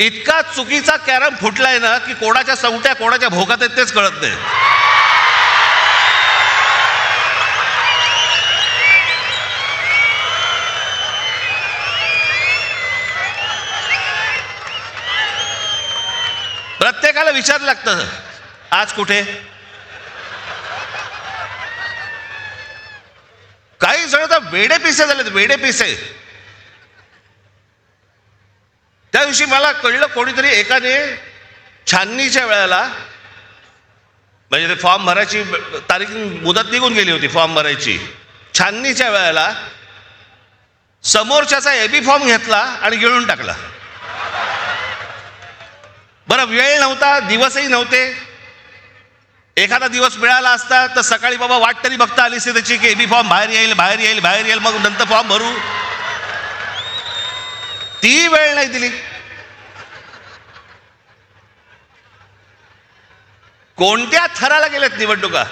इतका चुकीचा कॅरम फुटलाय ना की कोणाच्या सवट्या कोणाच्या भोकात आहेत तेच कळत नाही. प्रत्येकाला विचारायला लागतं आज कुठे. काही जण तर वेडे पिसे झालेत, वेडे पिसे. त्या दिवशी मला कळलं कोणीतरी एकाने छाननीच्या वेळेला, म्हणजे ते फॉर्म भरायची तारीख मुदत निघून गेली होती फॉर्म भरायची, छाननीच्या वेळेला समोरच्याचा एबी फॉर्म घेतला आणि गिळून टाकला. बरं, वेळ नव्हता, दिवसही नव्हते. एखादा दिवस मिळाला असता तर सकाळी बाबा वाट तरी बघता आली असते त्याची की एबी फॉर्म बाहेर येईल बाहेर येईल बाहेर येईल, मग नंतर फॉर्म भरू. ती वेळ नाही दिली. कोणत्या थराला गेल्यात निवडणुका.